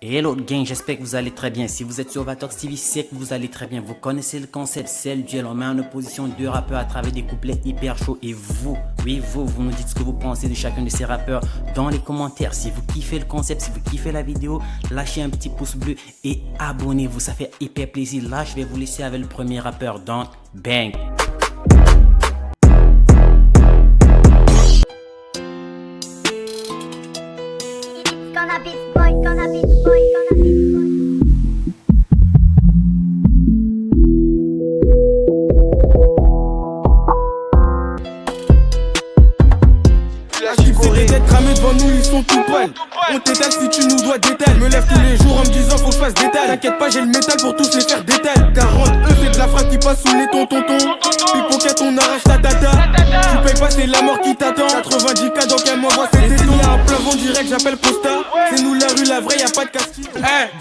Hello gang, j'espère que vous allez très bien. Si vous êtes sur Vatox TV, c'est que vous allez très bien. Vous connaissez le concept, c'est le duel. On met en opposition deux rappeurs à travers des couplets hyper chauds. Et vous, oui vous nous dites ce que vous pensez de chacun de ces rappeurs dans les commentaires. Si vous kiffez le concept, si vous kiffez la vidéo, lâchez un petit pouce bleu et abonnez-vous, ça fait hyper plaisir. Là, je vais vous laisser avec le premier rappeur, donc bang. Gonna be boy, gonna be boy, gonna be boy. C'est d'être cramé devant nous, ils sont tout pâles. On t'étale si tu nous dois détail. Me lève tous les jours en me disant faut que je fasse détail. T'inquiète pas, j'ai le métal pour tous les faire détail. 40 c'est de la frappe qui passe sous les tonton. Pickpocket, on arrache ta tata. Tu payes pas, c'est la mort qui t'attend. 90K donc elle m'envoie ses tétons. Y'a un plafond direct, j'appelle Costa. C'est nous la rue, la vraie, y'a pas de casting.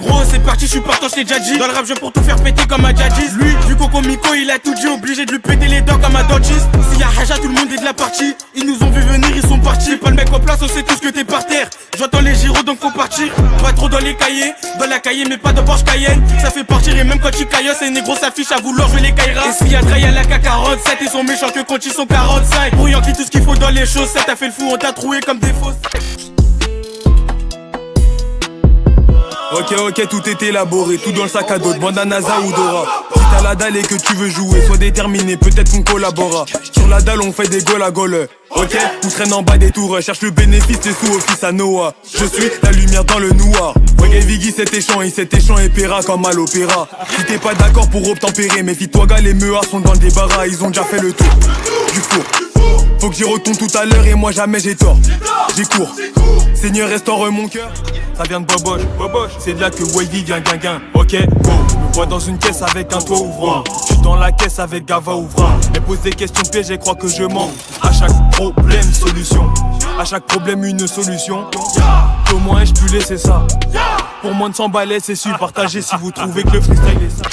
Gros, c'est parti, je suis partant, je t'ai déjà dit. Dans le rap, je pour tout faire péter comme un Jadis. Lui, du Coco Miko, il a tout dit. Obligé de lui péter les dents comme un dentiste. S'il y a Haja, tout le monde est de la partie. Ils nous ont vu venir, ils sont partis. Pas le mec en place, on sait tous que t'es par terre. J'entends les gyros donc faut partir. Pas trop dans les cahiers, dans la cahier mais pas de Porsche Cayenne. Ça fait partir et même quand tu caillasses, les négros s'affichent à vouloir jouer les Kaira. Et s'il y a Dre à la K47, ils sont méchants que quand ils sont 45. Brouillant qui tout ce qu'il faut dans les choses, ça t'a fait le fou, on t'a troué comme des fausses. Ok, tout est élaboré, tout dans le sac à dos de Bandanaza ou Dora. Si t'as la dalle et que tu veux jouer, sois déterminé, peut-être qu'on collabora. Sur la dalle, on fait des goals à goal. Ok, on traîne en bas des tours, cherche le bénéfice, les sous-office à Noah. Je suis la lumière dans le noir. Ouais, Viggy, c'était chant et Péra comme à l'opéra. Si t'es pas d'accord pour obtempérer, méfie-toi, gars, les meuhards sont dans le débarras, ils ont déjà fait le tour du four. Faut que j'y retourne tout à l'heure et moi jamais j'ai tort. J'ai cours, Seigneur restaure mon cœur. Ça vient de Boboche, c'est de là que Wavy vient guinguin. Ok, go, me vois dans une caisse avec un toit ouvrant. Je suis dans la caisse avec Gava ouvrant. Elle pose des questions pièges et croit que je mens. À chaque problème, solution. À chaque problème, une solution. Comment ai-je pu laisser ça? Pour moins de 100 balais, c'est su. Partagez si vous trouvez que le freestyle est ça.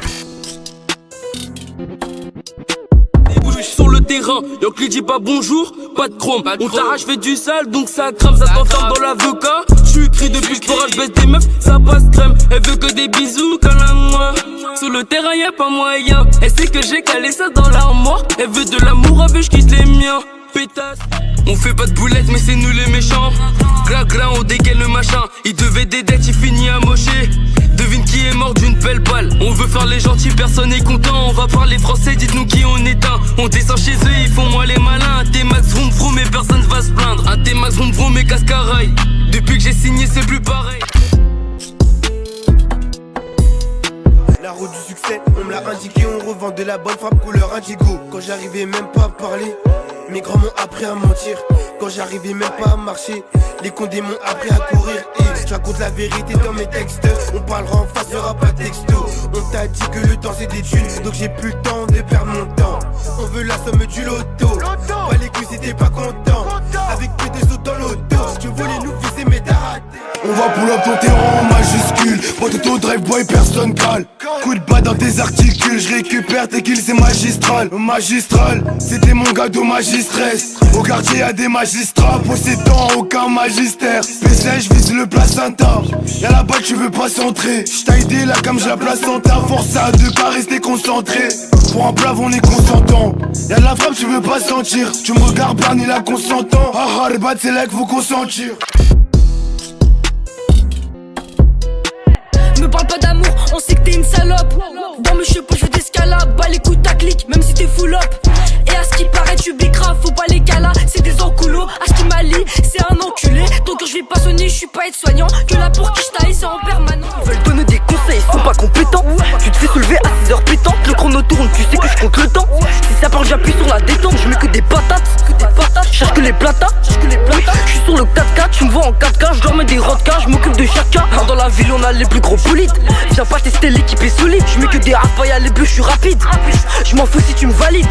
Sur le terrain, y'a que lui dit pas bonjour, pas de chrome. On t'arrache, fait du sale, donc ça crame, ça t'enferme dans l'avocat. J'suis écrit depuis que je baisse des meufs, ça passe crème. Elle veut que des bisous, comme à moi. Sur le terrain, y'a pas moyen. Elle sait que j'ai calé ça dans l'armoire. Elle veut de l'amour, elle veut j'quitte les miens. Pétasse. On fait pas de boulettes, mais c'est nous les méchants. Gras, on dégaine le machin. Il devait des dettes, il finit à mocher. Devine qui est mort d'une belle balle. On veut faire les gentils, personne n'est content. On va parler français, dites-nous qui on est un. On descend chez eux, ils font moi les malins. Un T-Max vroom vroom et personne va se plaindre. Un T-Max vroom vroom et cascaraille. Depuis que j'ai signé, c'est plus pareil. La route du succès, on me l'a indiqué. On revend de la bonne frappe couleur indigo. Quand j'arrivais même pas à parler, mes grands m'ont appris à mentir. Quand j'arrivais même pas à marcher, les condés m'ont appris à courir. Et je raconte la vérité dans mes textes. On parlera en face, y'aura pas de texto. On t'a dit que le temps c'est des thunes, donc j'ai plus le temps de perdre mon temps. On veut la somme du loto. Pas les couilles si t'es pas content. Avec plus de sauts dans l'auto. Tu voulais nous viser mais t'as raté. On va pull up ton terrain en majuscule. Potato drive boy, personne cale. Coup de bas dans tes articules. Je récupère tes kills, c'est magistral. Magistral, c'était mon gars de magistresse. Au quartier y'a des magistrats possédant aucun magistère. PC, je vise le placenta. Y'a la balle, tu veux pas centrer. J't'ai aidé la cam, j'la place en ta force à deux cas, rester concentré. Pour un plaf, on est consentant. Y'a la frappe, tu veux pas sentir. Tu me regardes, Barney la consentant. Ah ah, le bat, c'est là qu'il faut consentir. Me parle pas d'amour, on sait que t'es une salope. Dans mes cheveux, je fais d'escalade. Bas les coups, ta clique, même si t'es full up. Et à ce qui paraît, tu biqueras, faut pas les galas, c'est des encoulots. À ce qui m'a lit, c'est un enculé. Ton cœur, je vais pas sonner, je suis pas aide-soignant. Que là pour qui je taille, c'est en permanence. Ils veulent donner des conseils, ils sont pas compétents. Tu te fais soulever à 6h pétantes. Le chrono tourne, tu sais que je compte le temps. Si ça parle, j'appuie sur la détente. Je mets que des patates, cherche que les platas. Je suis sur le 4K, tu me vois en 4K. Je dois mettre des rodkas, je m'occupe de chacun. Dans la ville, on a les plus gros polites. Viens pas tester, l'équipe est solide. Je mets que des rapailles, les bleus, je suis rapide. Je m'en fous si tu me valides.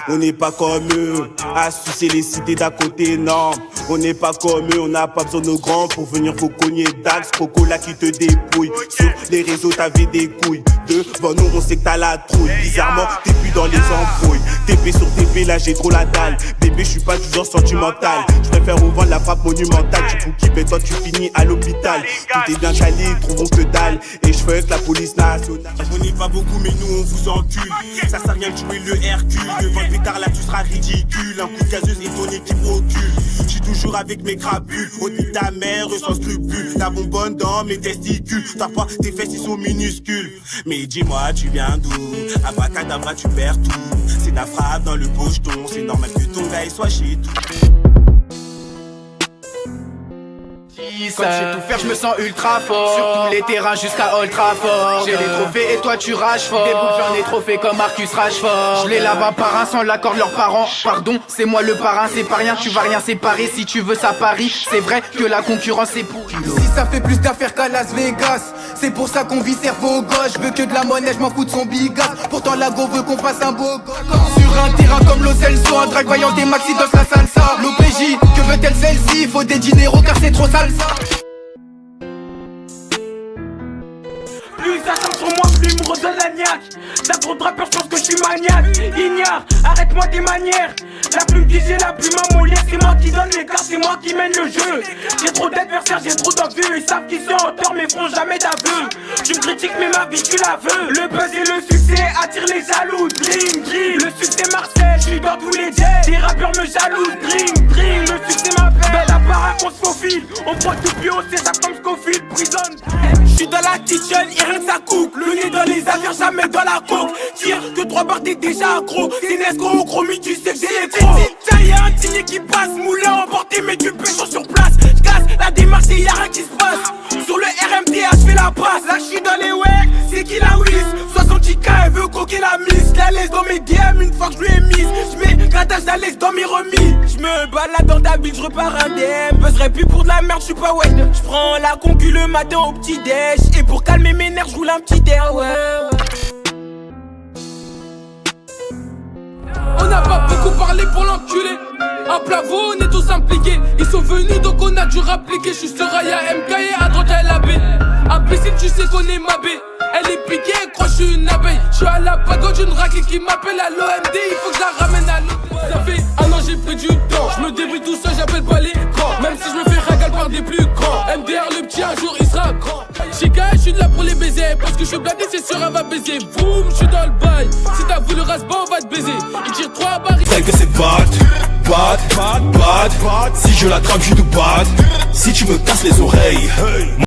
On n'est pas comme eux, à sucer les cités d'à côté, non. On n'est pas comme eux, on n'a pas besoin de nos grands pour venir vous cogner d'axe. Coco là qui te dépouille, sur les réseaux t'avais des couilles. Devant nous on sait que t'as la trouille, bizarrement t'es plus dans les embrouilles. TP sur TP là j'ai trop la dalle, bébé je suis pas du genre sentimental. Je préfère revendre la frappe monumentale, tu peux kiffer toi tu finis à l'hôpital. Tout est bien calé, trouvons que dalle, et je fais que la police nationale. On n'est pas beaucoup mais nous on vous encule, ça sert à rien de jouer le Hercule. Devant le pétard là tu seras ridicule, un coup de gazeuse et ton équipe recule. J'suis toujours avec mes crapules, au nid de ta mère sans scrupule. La bonbonne dans mes testicules, parfois tes fesses ils sont minuscules. Mais dis-moi tu viens d'où, abracadabra tu perds tout. C'est ta frappe dans le pocheton, c'est normal que ton gars il soit chez tout. Quand je sais tout faire, je me sens ultra fort. Sur tous les terrains jusqu'à Old Trafford. J'ai les trophées et toi tu rages fort. Des boules, j'en ai trophées comme Marcus Rashford. Je les lave un par un sans l'accord de leurs parents. Pardon, c'est moi le parrain, c'est pas rien, tu vas rien séparer. Si tu veux ça parie, c'est vrai que la concurrence est pourrie. Si ça fait plus d'affaires qu'à Las Vegas, c'est pour ça qu'on vit cerveau gauche. Je veux que de la monnaie, je m'en fous de son bigas. Pourtant la go veut qu'on fasse un beau goal. Sur un terrain comme Lo Celso, un drag voyant des maxi dans la salsa. L'OPJ, que veut-elle celle-ci? Faut des dineros car c'est trop salsa. Plus ça chante sur moi, plus il me redonne la niaque. T'as trop de rappeurs, je pense que je suis maniaque. Ignare, arrête-moi tes manières. La plume qui j'ai la plume à Molière. C'est moi qui donne les cartes, c'est moi qui mène le jeu. J'ai trop d'adversaires, j'ai trop d'envieux. Ils savent qu'ils sont en tort mais feront jamais d'aveu. Tu me critiques mais ma vie tu la veux. Le buzz et le succès attirent les jaloux. Dream, dream, le succès Marseille, je suis dans tous les jets. Des rappeurs me jalousent. Dream, dream, le succès m'appelle. Belle appareil qu'on se faufile. On prend tout plus haut, c'est ça comme Scofield. Prison. Je suis dans la kitchen, et rien que ça coupe. Le nez dans les affaires, jamais dans la coque. Tire que 3 barres, t'es déjà accro. C'est Nesco au chromie, tu sais que j'ai les crocs. Tiens, y'a un tigné qui passe, moulin emporté, mais tu pécho sur place. J'casse la démarche et y'a rien qui se passe. Sur le RMDA, j'fais la passe. Là, j'suis dans les wecs, c'est qui la whiz. 70K, elle veut coquer la mise. La laisse dans mes DM une fois que j'lui ai mise. J'mets grattage la laisse dans mes remis. J'me balade dans ta ville, j'repars un DM. Buzzerai plus pour de la merde, j'suis pas ouais. J'prends la concu le matin au petit déj. Et pour calmer mes nerfs, j'roule un petit air, ouais. On n'a pas beaucoup parlé pour l'enculer. À Plavo, on est tous impliqués. Ils sont venus donc on a dû rappliquer. Je suis sur Raya MK et à droite y'a LAB. À piscine, tu sais qu'on est mabé. Elle est piquée, elle croit que je suis une abeille. Je suis à la pagode, j'ai une raquette qui m'appelle à l'OMD. Il faut que je la ramène à l'autre. Ça fait un an, j'ai pris du temps. Je me débrouille tout seul, j'appelle pas les grands. Même si je me fais ragal par des plus grands. MDR, le petit, un jour il sera grand. Chica, je suis là pour les baiser. Parce que je suis blindé, c'est sûr, elle va baiser. Boum, je suis dans le bail. Si t'as voulu rasbon, on va te baiser. Il tire 3 barres. Celle que c'est bad. Si je l'attrape, je te bad. Si tu me casses les oreilles.